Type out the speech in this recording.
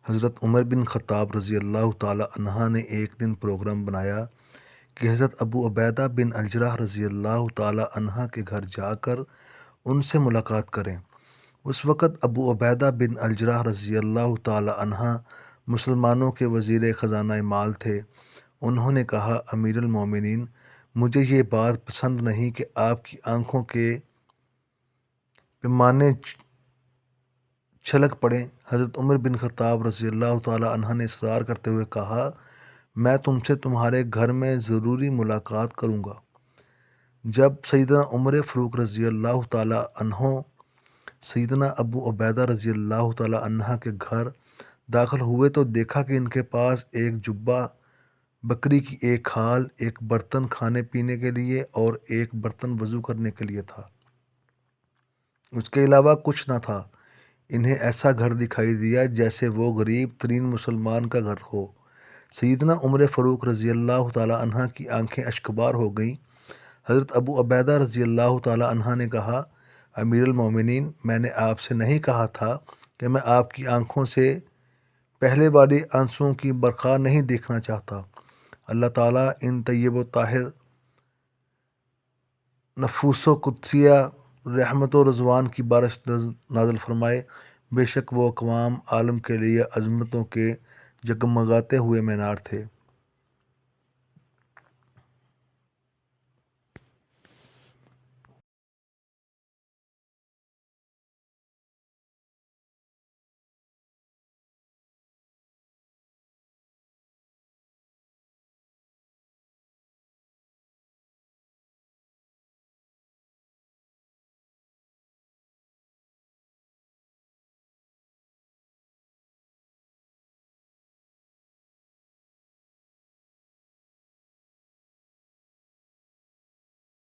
حضرت عمر بن خطاب رضی اللہ تعالی عنہ نے ایک دن پروگرام بنایا کہ حضرت ابو عبیدہ بن الجرح رضی اللہ تعالی عنہ کے گھر جا کر ان سے ملاقات کریں۔ اس وقت ابو عبیدہ بن الجرح رضی اللہ تعالی عنہ مسلمانوں کے وزیر خزانہ مال تھے۔ انہوں نے کہا، امیر المومنین، مجھے یہ بات پسند نہیں کہ آپ کی آنکھوں کے پیمانے چھلک پڑیں۔ حضرت عمر بن خطاب رضی اللہ تعالی عنہ نے اصرار کرتے ہوئے کہا، میں تم سے تمہارے گھر میں ضروری ملاقات کروں گا۔ جب سیدنا عمر فاروق رضی اللہ تعالی عنہ سیدنا ابو عبیدہ رضی اللہ تعالی عنہ کے گھر داخل ہوئے تو دیکھا کہ ان کے پاس ایک جبہ، بکری کی ایک کھال، ایک برتن کھانے پینے کے لیے اور ایک برتن وضو کرنے کے لیے تھا۔ اس کے علاوہ کچھ نہ تھا۔ انہیں ایسا گھر دکھائی دیا جیسے وہ غریب ترین مسلمان کا گھر ہو۔ سیدنا عمر فاروق رضی اللہ تعالی عنہ کی آنکھیں اشکبار ہو گئیں۔ حضرت ابو عبیدہ رضی اللہ تعالی عنہ نے کہا، امیر المومنین، میں نے آپ سے نہیں کہا تھا کہ میں آپ کی آنکھوں سے پہلے والی آنسوؤں کی برخار نہیں دیکھنا چاہتا۔ اللہ تعالیٰ ان طیب و طاہر نفوس و قدسیہ رحمت و رضوان کی بارش نازل فرمائے۔ بے شک وہ اقوام عالم کے لیے عظمتوں کے جگمگاتے ہوئے مینار تھے۔